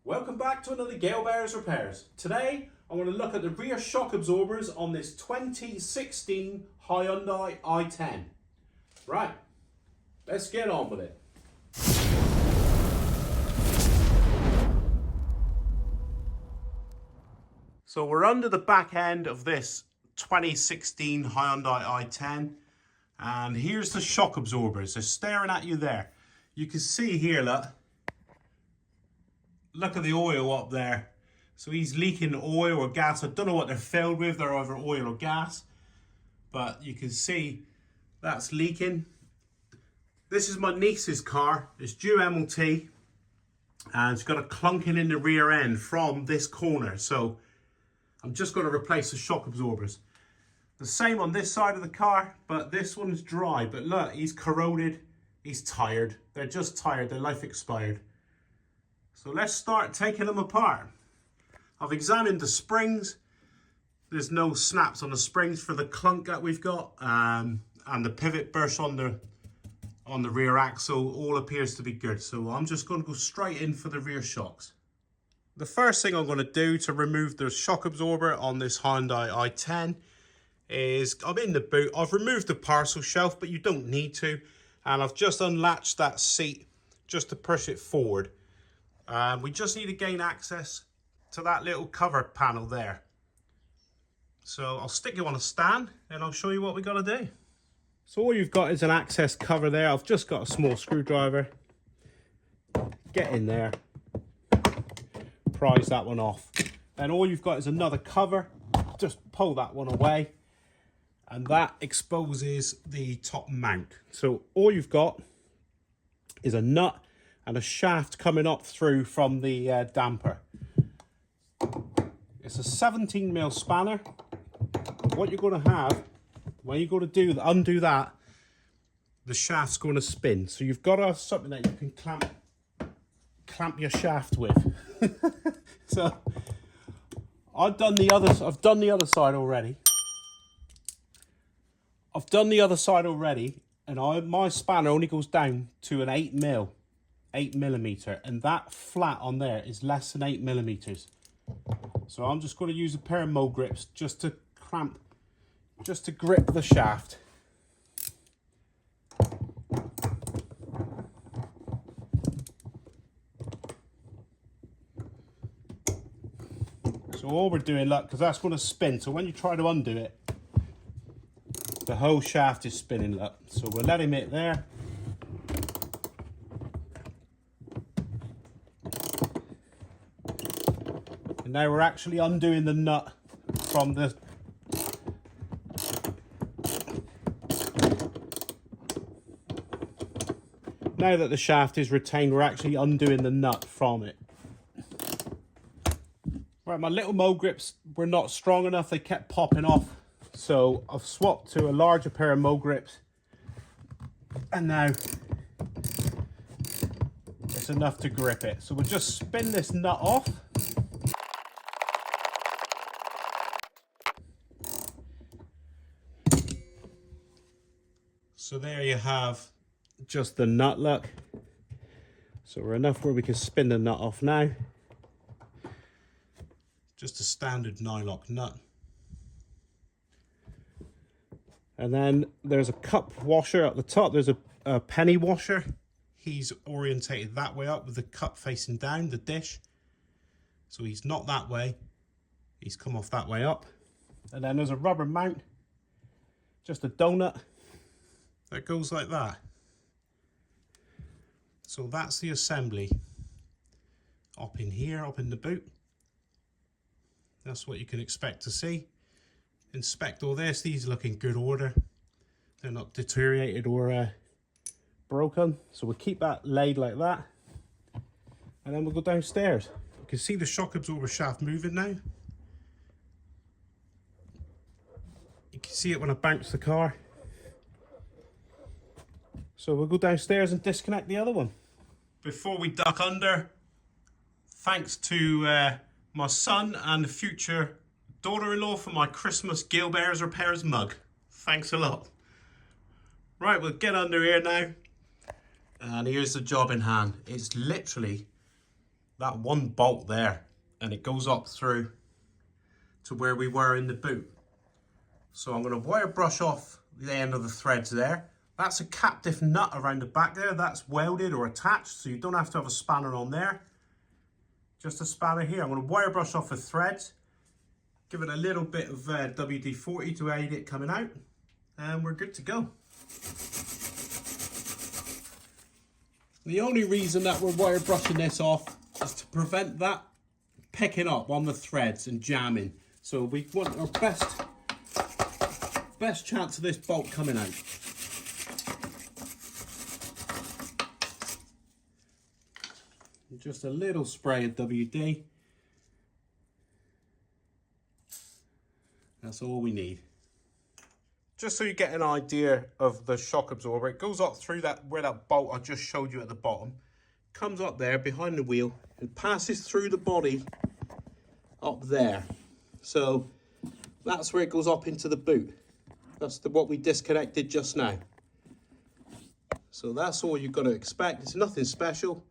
Welcome back to another Gale Bears Repairs. Today I'm going to look at the rear shock absorbers on this 2016 Hyundai i10. Right, let's get on with it. So we're under the back end of this 2016 Hyundai i10 and here's the shock absorbers. They're staring at you there. You can see here, look at the oil up there. So he's leaking oil or gas. I don't know what they're filled with. They're either oil or gas. But you can see that's leaking. This is my niece's car. It's due MOT. And it's got a clunking in the rear end from this corner. So I'm just going to replace the shock absorbers. The same on this side of the car. But this one's dry. But look, he's corroded. He's tired. They're just tired. Their life expired. So let's start taking them apart. I've examined the springs. There's no snaps on the springs for the clunk that we've got. And the pivot burst on the rear axle all appears to be good. So I'm just going to go straight in for the rear shocks. The first thing I'm going to do to remove the shock absorber on this Hyundai i10 is, I'm in the boot. I've removed the parcel shelf, but you don't need to. And I've just unlatched that seat just to push it forward. We just need to gain access to that little cover panel there. So I'll stick you on a stand and I'll show you what we got to do. So all you've got is an access cover there. I've just got a small screwdriver. Get in there. Prise that one off. And all you've got is another cover. Just pull that one away. And that exposes the top mount. So all you've got is a nut and a shaft coming up through from the damper. It's a 17mm spanner. What you're going to have, when you're going to undo that, the shaft's going to spin. So you've got to have something that you can clamp your shaft with. So I've done the other side already. And my spanner only goes down to an 8mm, and that flat on there is less than 8mm. So I'm just going to use a pair of mo grips just to grip the shaft. So all we're doing, look, because that's going to spin, so when you try to undo it, the whole shaft is spinning, look. So we'll let him hit there. And now we're actually undoing the nut from the... Now that the shaft is retained, we're actually undoing the nut from it. Right, my little mo grips were not strong enough. They kept popping off. So I've swapped to a larger pair of mo grips. And now it's enough to grip it. So we'll just spin this nut off. So there you have just the nut, look. So we're enough where we can spin the nut off now. Just a standard nylock nut. And then there's a cup washer at the top. There's a penny washer. He's orientated that way up with the cup facing down, the dish. So he's not that way. He's come off that way up. And then there's a rubber mount, just a donut that goes like that. So that's the assembly up in here, up in the boot. That's what you can expect to see. Inspect all this. These look in good order. They're not deteriorated or broken. So we'll keep that laid like that. And then we'll go downstairs. You can see the shock absorber shaft moving now. You can see it when I bounce the car. So we'll go downstairs and disconnect the other one. Before we duck under, thanks to my son and the future daughter-in-law for my Christmas Gale Bears Repairs mug. Thanks a lot. Right, we'll get under here now. And here's the job in hand. It's literally that one bolt there, and it goes up through to where we were in the boot. So I'm going to wire brush off the end of the threads there. That's a captive nut around the back there. That's welded or attached, so you don't have to have a spanner on there. Just a spanner here. I'm going to wire brush off the threads. Give it a little bit of WD-40 to aid it coming out. And we're good to go. The only reason that we're wire brushing this off is to prevent that picking up on the threads and jamming. So we want our best chance of this bolt coming out. Just a little spray of WD. That's all we need. Just so you get an idea of the shock absorber, it goes up through that where that bolt I just showed you at the bottom, comes up there behind the wheel and passes through the body up there. So that's where it goes up into the boot. That's what we disconnected just now. So that's all you've got to expect. It's nothing special.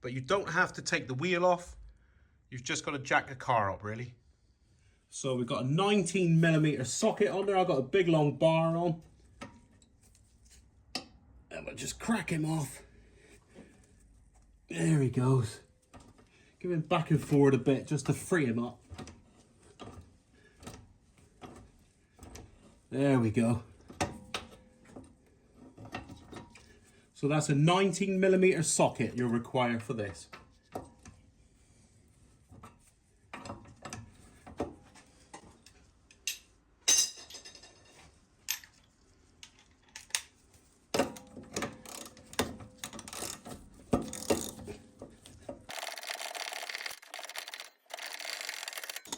But you don't have to take the wheel off. You've just got to jack the car up, really. So we've got a 19mm socket on there. I've got a big long bar on. And we'll just crack him off. There he goes. Give him back and forward a bit just to free him up. There we go. So that's a 19mm socket you'll require for this.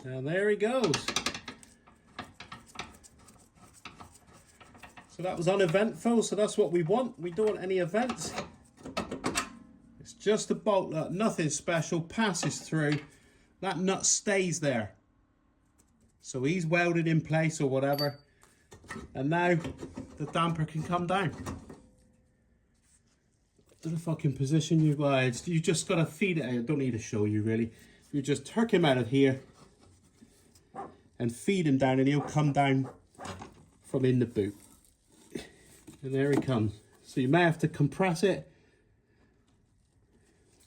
And there he goes. So that was uneventful, so that's what we want. We don't want any events. It's just a bolt nut, nothing special, passes through. That nut stays there. So he's welded in place or whatever. And now the damper can come down. To the fucking position you guys. You just gotta feed it out. I don't need to show you really. You just tuck him out of here and feed him down and he'll come down from in the boot. And there he comes. So you may have to compress it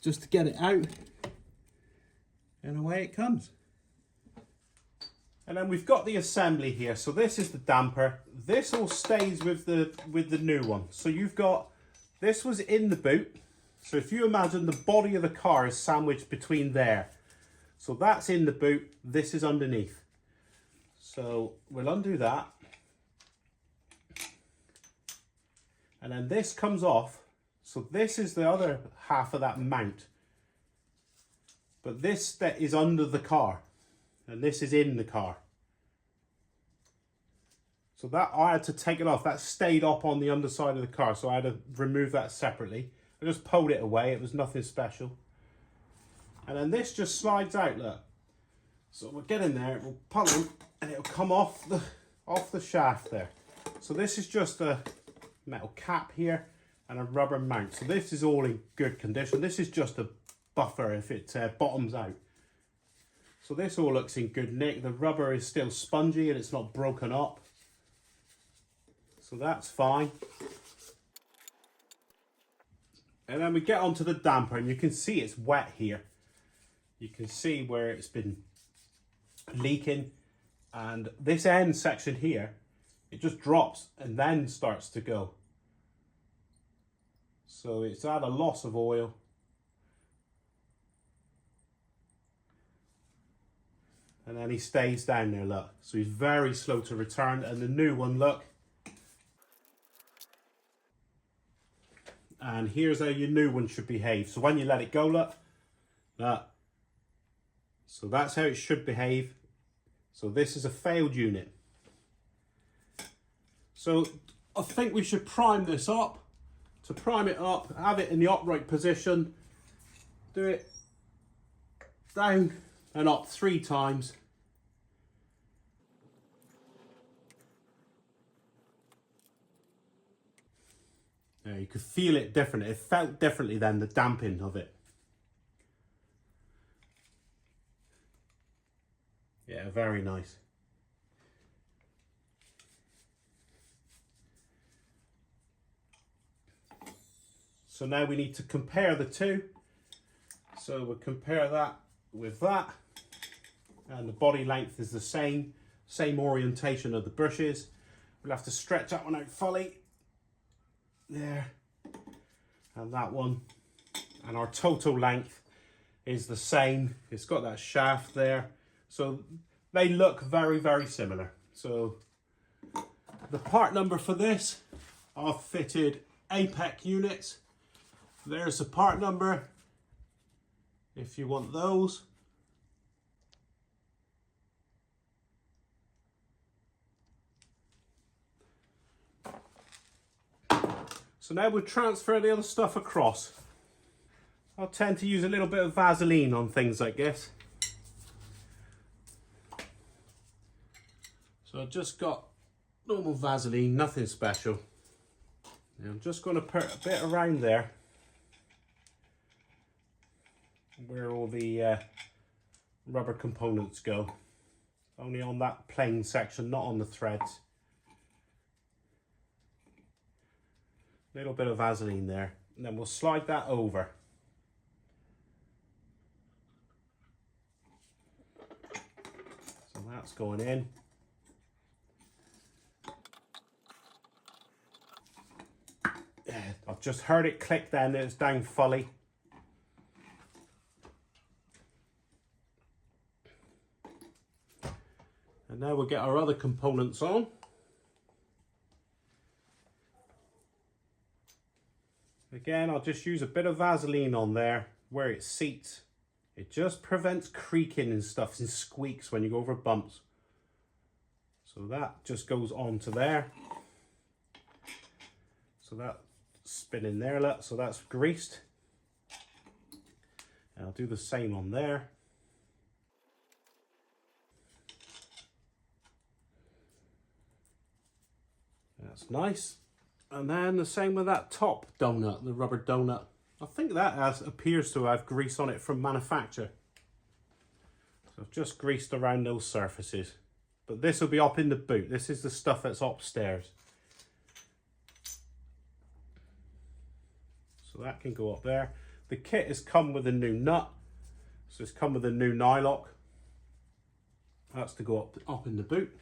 just to get it out. And away it comes. And then we've got the assembly here. So this is the damper. This all stays with the new one. So you've got, this was in the boot. So if you imagine the body of the car is sandwiched between there. So that's in the boot, this is underneath. So we'll undo that. And then this comes off. So this is the other half of that mount. But this is under the car. And this is in the car. So that I had to take it off. That stayed up on the underside of the car. So I had to remove that separately. I just pulled it away. It was nothing special. And then this just slides out, look. So we'll get in there, it will pull in, and it'll come off the shaft there. So this is just a metal cap here and a rubber mount. So this is all in good condition. This is just a buffer if it bottoms out. So this all looks in good nick. The rubber is still spongy and it's not broken up. So that's fine. And then we get onto the damper and you can see it's wet here. You can see where it's been leaking, and this end section here, it just drops and then starts to go. So it's had a loss of oil. And then he stays down there, look. So he's very slow to return, and the new one, look. And here's how your new one should behave. So when you let it go, look. So that's how it should behave. So this is a failed unit. So I think we should prime this up. To prime it up, have it in the upright position. Do it down and up 3 times. You could feel it different. It felt differently than the damping of it. Yeah, very nice. So now we need to compare the two. So we'll compare that with that. And the body length is the same orientation of the brushes. We'll have to stretch that one out fully. There. And that one. And our total length is the same. It's got that shaft there. So they look very, very similar. So the part number for this, I've fitted APEC units. There's the part number if you want those. So now we'll transfer the other stuff across. I'll tend to use a little bit of Vaseline on things like this. So I've just got normal Vaseline, nothing special. Now I'm just going to put a bit around there where all the rubber components go. Only on that plain section, not on the threads. Little bit of Vaseline there, and then we'll slide that over. So that's going in. I've just heard it click then, it's down fully. And now we'll get our other components on. Again, I'll just use a bit of Vaseline on there where it seats. It just prevents creaking and stuff and squeaks when you go over bumps. So that just goes onto there. So that's spinning there, look. So that's greased. And I'll do the same on there. That's nice. And then the same with that top donut, the rubber donut. I think that appears to have grease on it from manufacture. So I've just greased around those surfaces. But this will be up in the boot. This is the stuff that's upstairs. So that can go up there. The kit has come with a new nut. So it's come with a new nylock. That's to go up in the boot.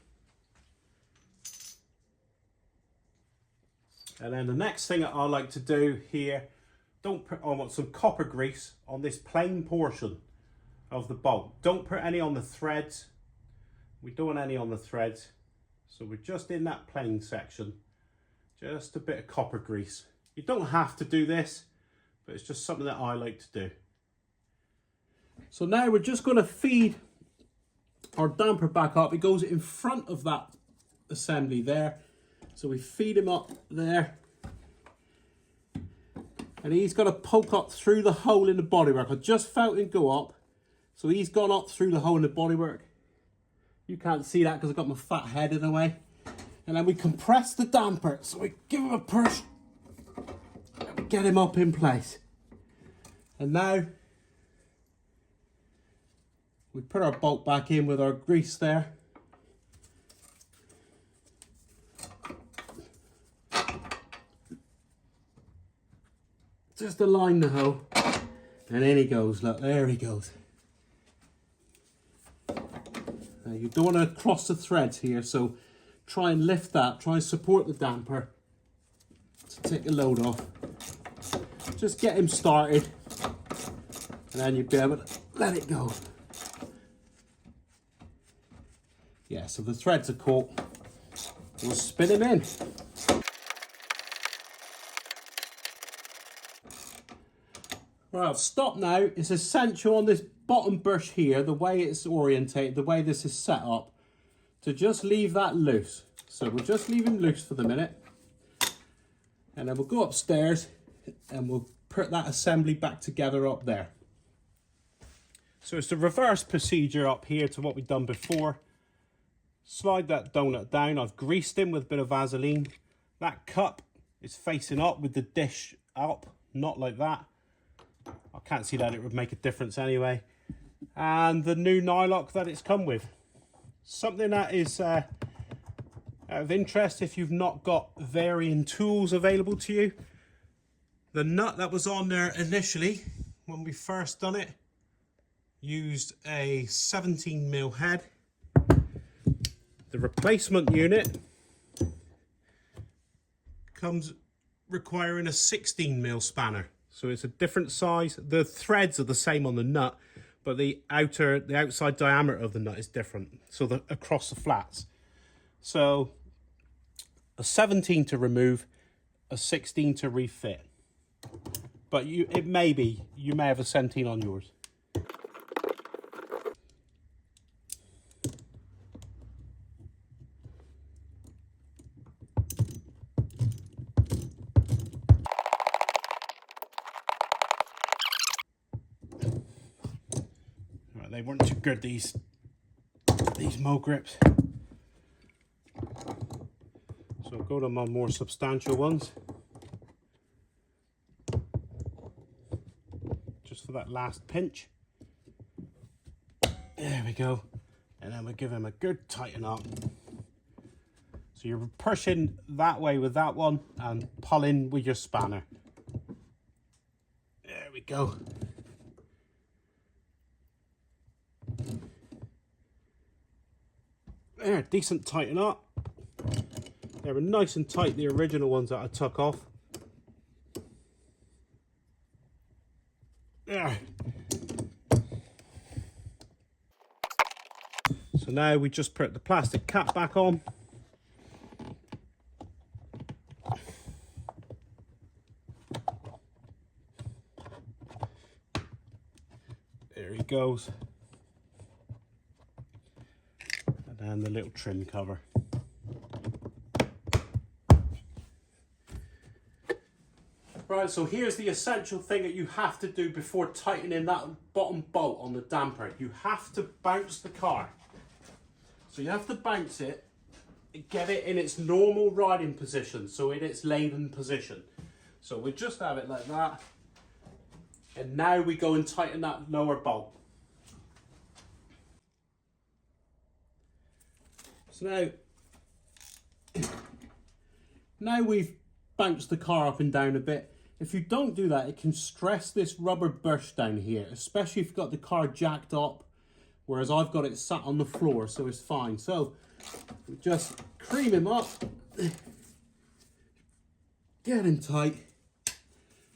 And then the next thing that I like to do here, I want some copper grease on this plain portion of the bolt. Don't put any on the threads. We don't want any on the threads. So we're just in that plain section. Just a bit of copper grease. You don't have to do this, but it's just something that I like to do. So now we're just going to feed our damper back up. It goes in front of that assembly there. So we feed him up there. And he's got to poke up through the hole in the bodywork. I just felt him go up. So he's gone up through the hole in the bodywork. You can't see that because I've got my fat head in the way. And then we compress the damper. So we give him a push. And we get him up in place. And now we put our bolt back in with our grease there. Just align the hole, and in he goes, look, there he goes. Now you don't want to cross the threads here, so try and lift that, try and support the damper to take the load off. Just get him started, and then you'll be able to let it go. Yeah, so the threads are caught. We'll spin him in. Right, I've stopped now. It's essential on this bottom brush here, the way it's orientated, the way this is set up, to just leave that loose. So we'll just leave him loose for the minute. And then we'll go upstairs and we'll put that assembly back together up there. So it's the reverse procedure up here to what we've done before. Slide that donut down. I've greased him with a bit of Vaseline. That cup It's facing up with the dish up, not like that. I can't see that it would make a difference anyway. And the new nylock that it's come with. Something that is out of interest if you've not got varying tools available to you. The nut that was on there initially, when we first done it, used a 17mm head. The replacement unit comes requiring a 16mm spanner. So it's a different size. The threads are the same on the nut, but the outside diameter of the nut is different. So across the flats. So a 17 to remove, a 16 to refit. But you may have a 17 on yours. Right, they weren't too good, these Mo grips. So I'll go to my more substantial ones. Just for that last pinch. There we go. And then we give him a good tighten up. So you're pushing that way with that one and pulling with your spanner. There we go. There, decent tighten up. They were nice and tight, the original ones that I took off. There. So now we just put the plastic cap back on. There he goes. And then the little trim cover. Right, so here's the essential thing that you have to do before tightening that bottom bolt on the damper. You have to bounce the car. So you have to bounce it, get it in its normal riding position, so in its laden position. So we just have it like that. And now we go and tighten that lower bolt. So now we've bounced the car up and down a bit. If you don't do that, it can stress this rubber bush down here, especially if you've got the car jacked up, whereas I've got it sat on the floor, so it's fine. So we just cream him up, get him tight,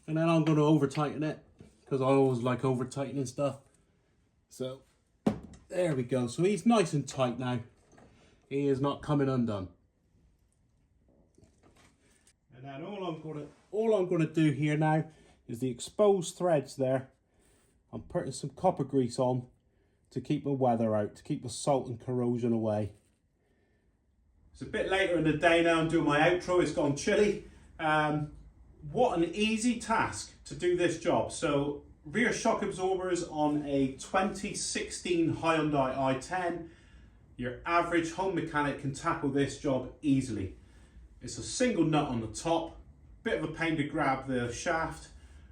and then I'm going to over tighten it, because I always like over tightening stuff. So there we go. So he's nice and tight now. He is not coming undone. And then all I'm gonna do here now is the exposed threads there. I'm putting some copper grease on to keep the weather out, to keep the salt and corrosion away. It's a bit later in the day now. I'm doing my outro. It's gone chilly. What an easy task to do this job. So rear shock absorbers on a 2016 Hyundai i10. Your average home mechanic can tackle this job easily. It's a single nut on the top, bit of a pain to grab the shaft,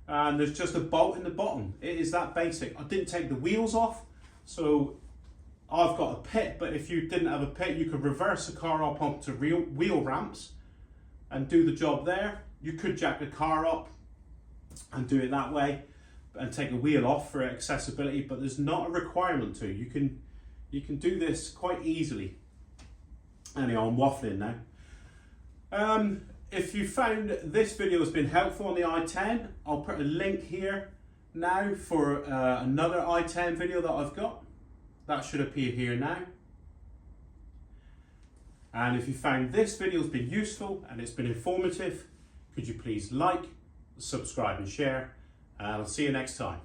and there's just a bolt in the bottom. It is that basic. I didn't take the wheels off, so I've got a pit, but if you didn't have a pit, you could reverse the car up onto wheel ramps and do the job there. You could jack the car up and do it that way and take a wheel off for accessibility, but there's not a requirement to. You can do this quite easily. Anyhow, I'm waffling now. If you found this video has been helpful on the i10, I'll put a link here now for another i10 video that I've got. That should appear here now. And if you found this video has been useful and it's been informative, could you please like, subscribe and share, and I'll see you next time.